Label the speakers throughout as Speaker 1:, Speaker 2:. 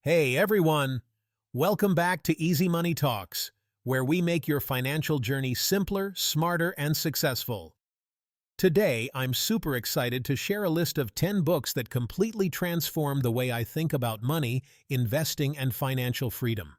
Speaker 1: Hey everyone! Welcome back to Easy Money Talks, where we make your financial journey simpler, smarter, and successful. Today, I'm super excited to share a list of 10 books that completely transform the way I think about money, investing, and financial freedom.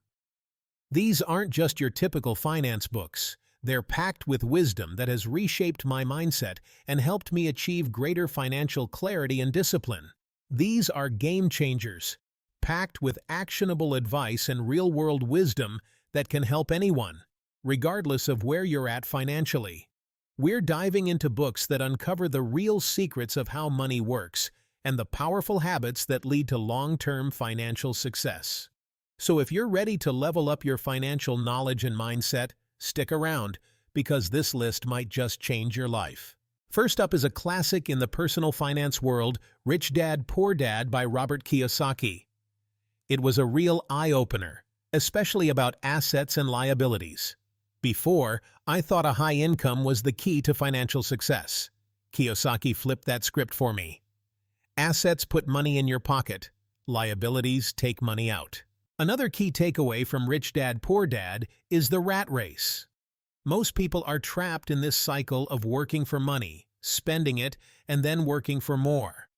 Speaker 1: These aren't just your typical finance books. They're packed with wisdom that has reshaped my mindset and helped me achieve greater financial clarity and discipline. These are game changers, packed with actionable advice and real-world wisdom that can help anyone, regardless of where you're at financially. We're diving into books that uncover the real secrets of how money works and the powerful habits that lead to long-term financial success. So if you're ready to level up your financial knowledge and mindset, stick around, because this list might just change your life. First up is a classic in the personal finance world, Rich Dad, Poor Dad by Robert Kiyosaki. It was a real eye-opener, especially about assets and liabilities. Before, I thought a high income was the key to financial success. Kiyosaki flipped that script for me. Assets put money in your pocket. Liabilities take money out. Another key takeaway from Rich Dad, Poor Dad is the rat race. Most people are trapped in this cycle of working for money, spending it, and then working for more.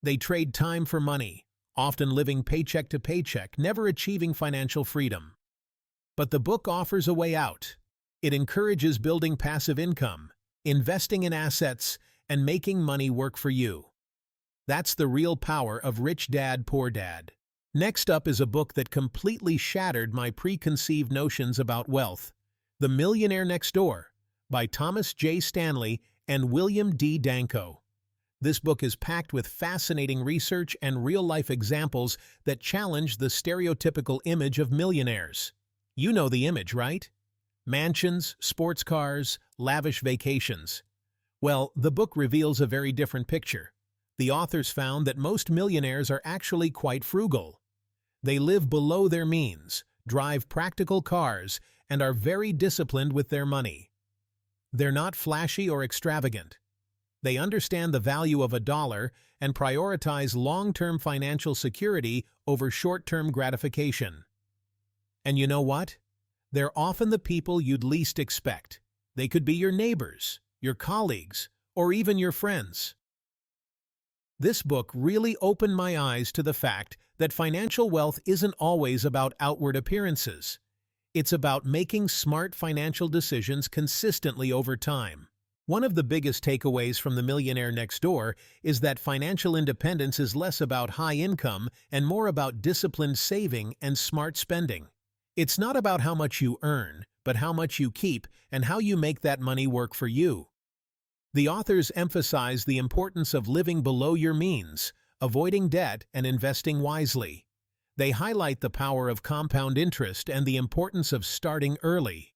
Speaker 1: They trade time for money, often living paycheck to paycheck, never achieving financial freedom. But the book offers a way out. It encourages building passive income, investing in assets, and making money work for you. That's the real power of Rich Dad, Poor Dad. Next up is a book that completely shattered my preconceived notions about wealth, The Millionaire Next Door, by Thomas J. Stanley and William D. Danko. This book is packed with fascinating research and real-life examples that challenge the stereotypical image of millionaires. You know the image, right? Mansions, sports cars, lavish vacations. Well, the book reveals a very different picture. The authors found that most millionaires are actually quite frugal. They live below their means, drive practical cars, and are very disciplined with their money. They're not flashy or extravagant. They understand the value of a dollar and prioritize long-term financial security over short-term gratification. And you know what? They're often the people you'd least expect. They could be your neighbors, your colleagues, or even your friends. This book really opened my eyes to the fact that financial wealth isn't always about outward appearances. It's about making smart financial decisions consistently over time. One of the biggest takeaways from The Millionaire Next Door is that financial independence is less about high income and more about disciplined saving and smart spending. It's not about how much you earn, but how much you keep and how you make that money work for you. The authors emphasize the importance of living below your means, avoiding debt, and investing wisely. They highlight the power of compound interest and the importance of starting early.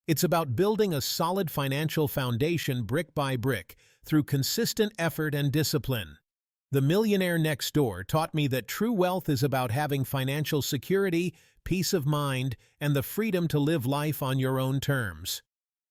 Speaker 1: It's about building a solid financial foundation brick by brick through consistent effort and discipline. The Millionaire Next Door taught me that true wealth is about having financial security, peace of mind, and the freedom to live life on your own terms.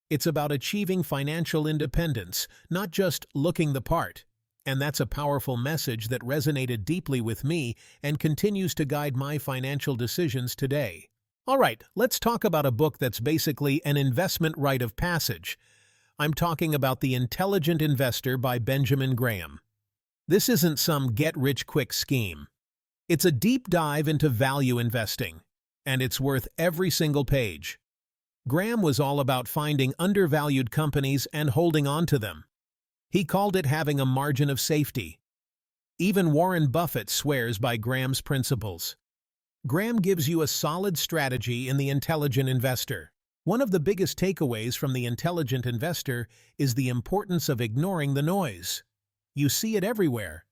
Speaker 1: It's about achieving financial independence, not just looking the part. And that's a powerful message that resonated deeply with me and continues to guide my financial decisions today. All right, let's talk about a book that's basically an investment rite of passage. I'm talking about The Intelligent Investor by Benjamin Graham. This isn't some get-rich-quick scheme. It's a deep dive into value investing, and it's worth every single page. Graham was all about finding undervalued companies and holding on to them. He called it having a margin of safety. Even Warren Buffett swears by Graham's principles. Graham gives you a solid strategy in The Intelligent Investor. One of the biggest takeaways from The Intelligent Investor is the importance of ignoring the noise. You see it everywhere.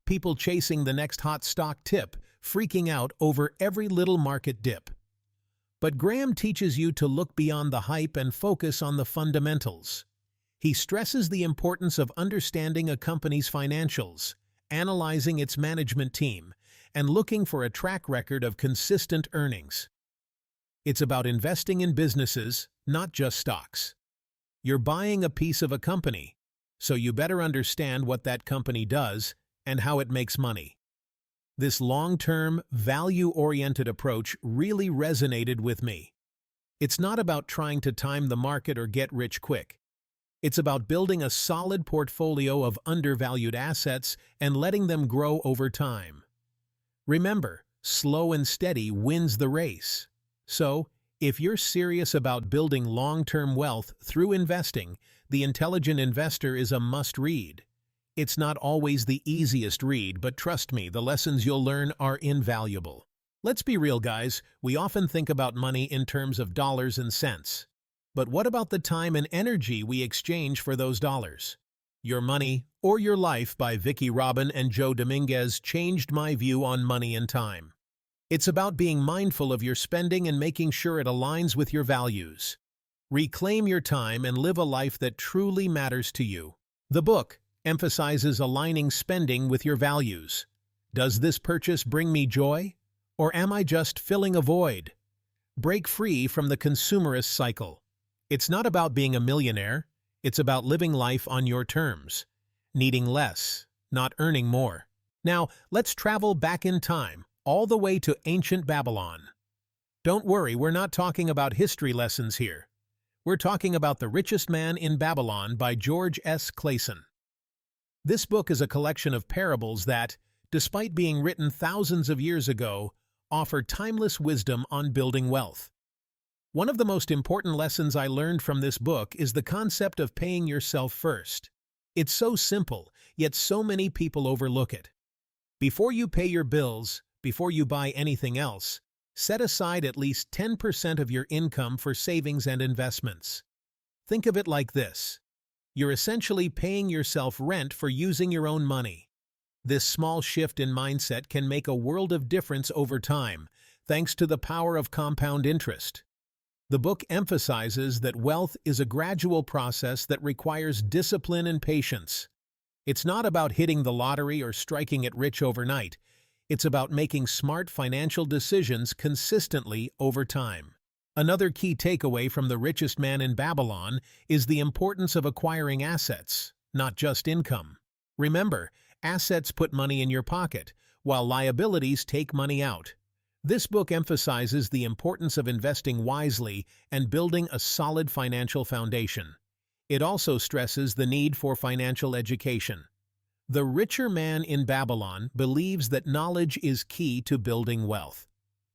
Speaker 1: People chasing the next hot stock tip, freaking out over every little market dip. But Graham teaches you to look beyond the hype and focus on the fundamentals. He stresses the importance of understanding a company's financials, analyzing its management team, and looking for a track record of consistent earnings. It's about investing in businesses, not just stocks. You're buying a piece of a company, so you better understand what that company does and how it makes money. This long-term, value-oriented approach really resonated with me. It's not about trying to time the market or get rich quick. It's about building a solid portfolio of undervalued assets and letting them grow over time. Remember, slow and steady wins the race. So, if you're serious about building long-term wealth through investing, The Intelligent Investor is a must-read. It's not always the easiest read, but trust me, the lessons you'll learn are invaluable. Let's be real, guys. We often think about money in terms of dollars and cents. But what about the time and energy we exchange for those dollars? Your Money or Your Life by Vicki Robin and Joe Dominguez changed my view on money and time. It's about being mindful of your spending and making sure it aligns with your values. Reclaim your time and live a life that truly matters to you. The book emphasizes aligning spending with your values. Does this purchase bring me joy? Or am I just filling a void? Break free from the consumerist cycle. It's not about being a millionaire. It's about living life on your terms, needing less, not earning more. Now, let's travel back in time, all the way to ancient Babylon. Don't worry, we're not talking about history lessons here. We're talking about The Richest Man in Babylon by George S. Clason. This book is a collection of parables that, despite being written thousands of years ago, offer timeless wisdom on building wealth. One of the most important lessons I learned from this book is the concept of paying yourself first. It's so simple, yet so many people overlook it. Before you pay your bills, before you buy anything else, set aside at least 10% of your income for savings and investments. Think of it like this. You're essentially paying yourself rent for using your own money. This small shift in mindset can make a world of difference over time, thanks to the power of compound interest. The book emphasizes that wealth is a gradual process that requires discipline and patience. It's not about hitting the lottery or striking it rich overnight. It's about making smart financial decisions consistently over time. Another key takeaway from The Richest Man in Babylon is the importance of acquiring assets, not just income. Remember, assets put money in your pocket, while liabilities take money out. This book emphasizes the importance of investing wisely and building a solid financial foundation. It also stresses the need for financial education. The richer man in Babylon believes that knowledge is key to building wealth.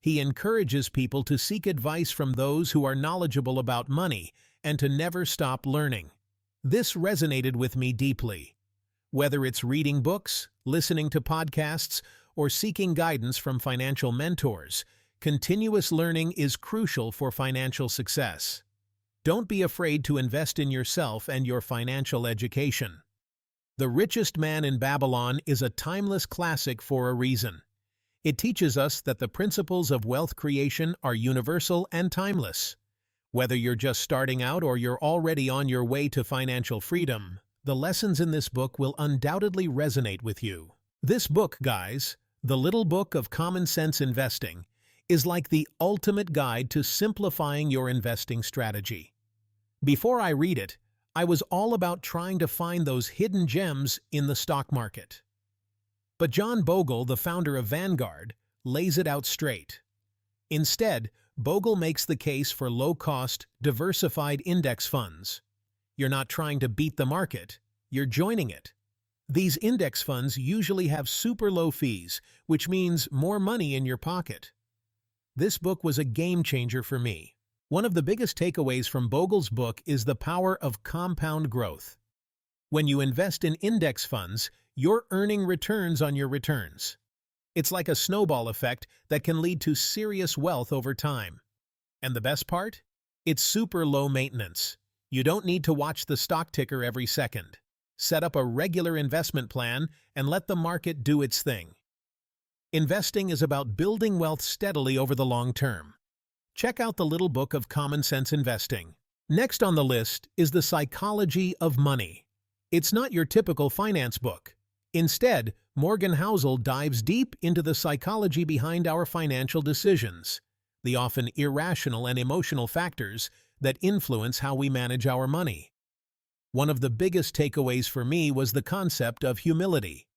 Speaker 1: He encourages people to seek advice from those who are knowledgeable about money and to never stop learning. This resonated with me deeply. Whether it's reading books, listening to podcasts, or seeking guidance from financial mentors, continuous learning is crucial for financial success. Don't be afraid to invest in yourself and your financial education. The Richest Man in Babylon is a timeless classic for a reason. It teaches us that the principles of wealth creation are universal and timeless. Whether you're just starting out or you're already on your way to financial freedom, the lessons in this book will undoubtedly resonate with you. This book, guys, The Little Book of Common Sense Investing, is like the ultimate guide to simplifying your investing strategy. Before I read it, I was all about trying to find those hidden gems in the stock market. But John Bogle, the founder of Vanguard, lays it out straight. Instead, Bogle makes the case for low-cost, diversified index funds. You're not trying to beat the market, you're joining it. These index funds usually have super low fees, which means more money in your pocket. This book was a game changer for me. One of the biggest takeaways from Bogle's book is the power of compound growth. When you invest in index funds, you're earning returns on your returns. It's like a snowball effect that can lead to serious wealth over time. And the best part? It's super low maintenance. You don't need to watch the stock ticker every second. Set up a regular investment plan and let the market do its thing. Investing is about building wealth steadily over the long term. Check out The Little Book of Common Sense Investing. Next on the list is The Psychology of Money. It's not your typical finance book. Instead, Morgan Housel dives deep into the psychology behind our financial decisions, the often irrational and emotional factors that influence how we manage our money. One of the biggest takeaways for me was the concept of humility.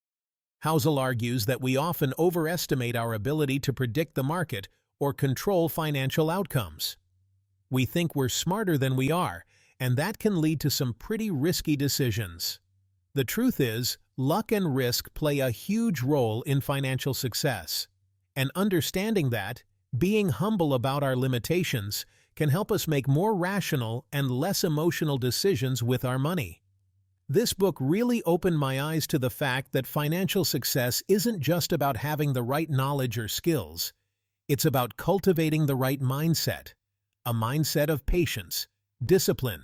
Speaker 1: Housel argues that we often overestimate our ability to predict the market or control financial outcomes. We think we're smarter than we are, and that can lead to some pretty risky decisions. The truth is, luck and risk play a huge role in financial success. And understanding that, being humble about our limitations, can help us make more rational and less emotional decisions with our money. This book really opened my eyes to the fact that financial success isn't just about having the right knowledge or skills. It's about cultivating the right mindset, a mindset of patience, discipline,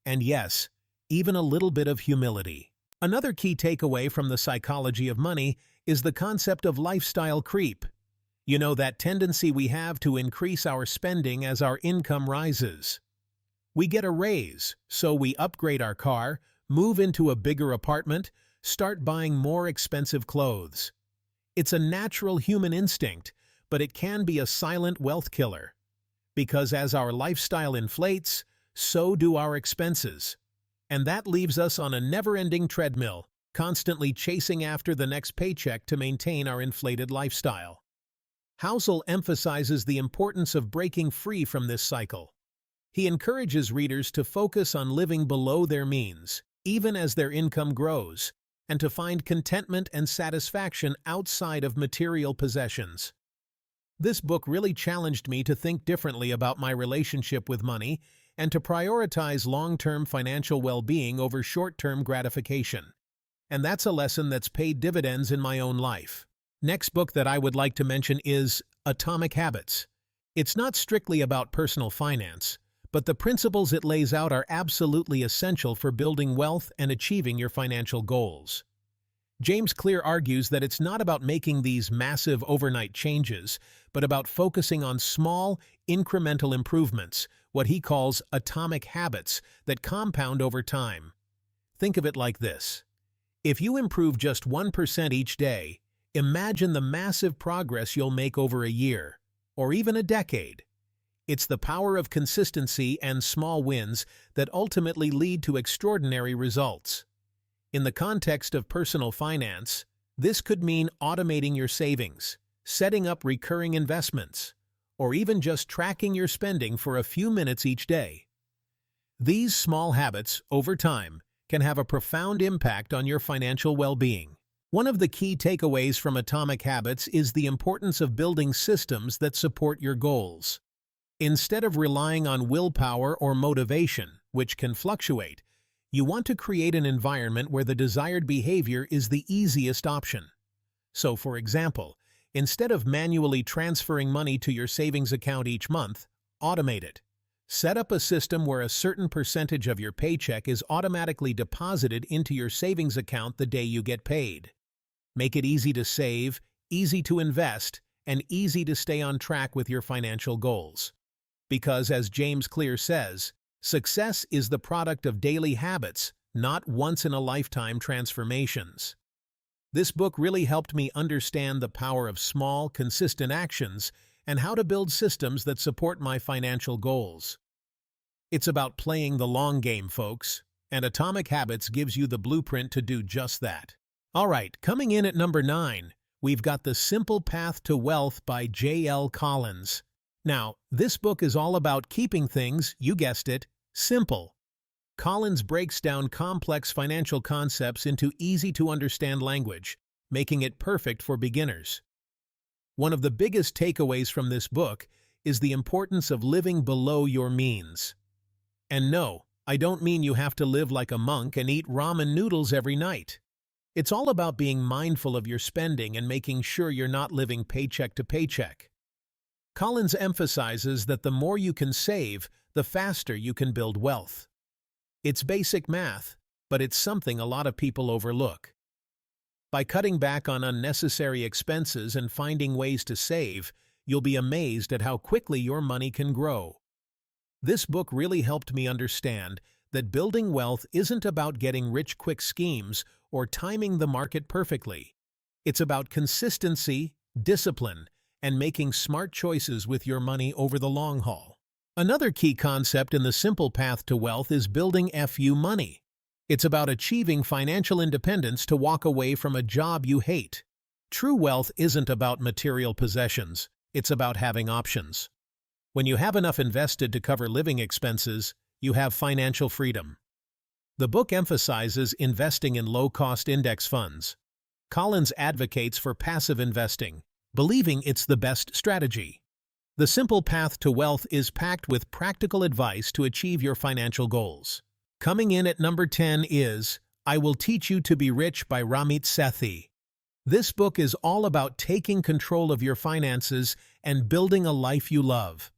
Speaker 1: and yes, even a little bit of humility. Another key takeaway from the psychology of money is the concept of lifestyle creep. You know, that tendency we have to increase our spending as our income rises. We get a raise, so we upgrade our car, move into a bigger apartment, start buying more expensive clothes. It's a natural human instinct, but it can be a silent wealth killer. Because as our lifestyle inflates, so do our expenses. And that leaves us on a never-ending treadmill, constantly chasing after the next paycheck to maintain our inflated lifestyle. Housel emphasizes the importance of breaking free from this cycle. He encourages readers to focus on living below their means, even as their income grows, and to find contentment and satisfaction outside of material possessions. This book really challenged me to think differently about my relationship with money and to prioritize long-term financial well-being over short-term gratification. And that's a lesson that's paid dividends in my own life. Next book that I would like to mention is Atomic Habits. It's not strictly about personal finance, but the principles it lays out are absolutely essential for building wealth and achieving your financial goals. James Clear argues that it's not about making these massive overnight changes, but about focusing on small, incremental improvements, what he calls atomic habits that compound over time. Think of it like this. If you improve just 1% each day, imagine the massive progress you'll make over a year, or even a decade. It's the power of consistency and small wins that ultimately lead to extraordinary results. In the context of personal finance, this could mean automating your savings, setting up recurring investments, or even just tracking your spending for a few minutes each day. These small habits, over time, can have a profound impact on your financial well-being. One of the key takeaways from Atomic Habits is the importance of building systems that support your goals. Instead of relying on willpower or motivation, which can fluctuate, you want to create an environment where the desired behavior is the easiest option. So, for example, instead of manually transferring money to your savings account each month, automate it. Set up a system where a certain percentage of your paycheck is automatically deposited into your savings account the day you get paid. Make it easy to save, easy to invest, and easy to stay on track with your financial goals. Because, as James Clear says, success is the product of daily habits, not once-in-a-lifetime transformations. This book really helped me understand the power of small, consistent actions and how to build systems that support my financial goals. It's about playing the long game, folks, and Atomic Habits gives you the blueprint to do just that. All right, coming in at number 9, we've got The Simple Path to Wealth by J.L. Collins. Now, this book is all about keeping things, you guessed it, simple. Collins breaks down complex financial concepts into easy-to-understand language, making it perfect for beginners. One of the biggest takeaways from this book is the importance of living below your means. And no, I don't mean you have to live like a monk and eat ramen noodles every night. It's all about being mindful of your spending and making sure you're not living paycheck to paycheck. Collins emphasizes that the more you can save, the faster you can build wealth. It's basic math, but it's something a lot of people overlook. By cutting back on unnecessary expenses and finding ways to save, you'll be amazed at how quickly your money can grow. This book really helped me understand that building wealth isn't about getting rich-quick schemes or timing the market perfectly. It's about consistency, discipline, and making smart choices with your money over the long haul. Another key concept in The Simple Path to Wealth is building FU money. It's about achieving financial independence to walk away from a job you hate. True wealth isn't about material possessions, it's about having options. When you have enough invested to cover living expenses, you have financial freedom. The book emphasizes investing in low-cost index funds. Collins advocates for passive investing, believing it's the best strategy. The simple path to wealth is packed with practical advice to achieve your financial goals. Coming in at number 10 is I Will Teach You to Be Rich by Ramit Sethi. This book is all about taking control of your finances and building a life you love.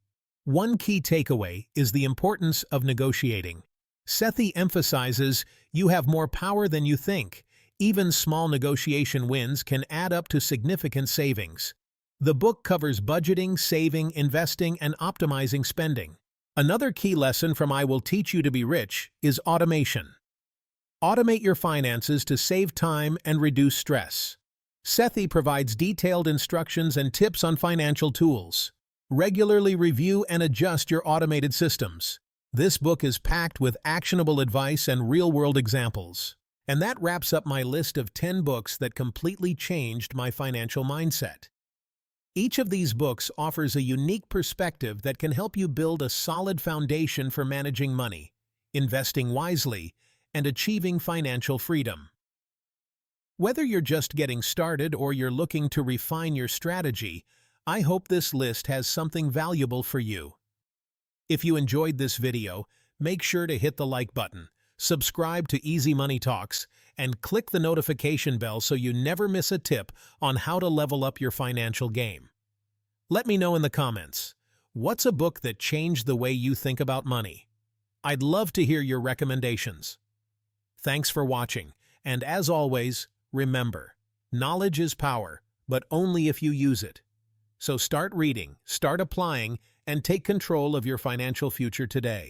Speaker 1: One key takeaway is the importance of negotiating. Sethi emphasizes you have more power than you think. Even small negotiation wins can add up to significant savings. The book covers budgeting, saving, investing, and optimizing spending. Another key lesson from I Will Teach You to Be Rich is automation. Automate your finances to save time and reduce stress. Sethi provides detailed instructions and tips on financial tools. Regularly review and adjust your automated systems. This book is packed with actionable advice and real-world examples. And that wraps up my list of 10 books that completely changed my financial mindset. Each of these books offers a unique perspective that can help you build a solid foundation for managing money, investing wisely, and achieving financial freedom. Whether you're just getting started or you're looking to refine your strategy, I hope this list has something valuable for you. If you enjoyed this video, make sure to hit the like button, subscribe to Easy Money Talks, and click the notification bell so you never miss a tip on how to level up your financial game. Let me know in the comments, what's a book that changed the way you think about money? I'd love to hear your recommendations. Thanks for watching, and as always, remember, knowledge is power, but only if you use it. So start reading, start applying, and take control of your financial future today.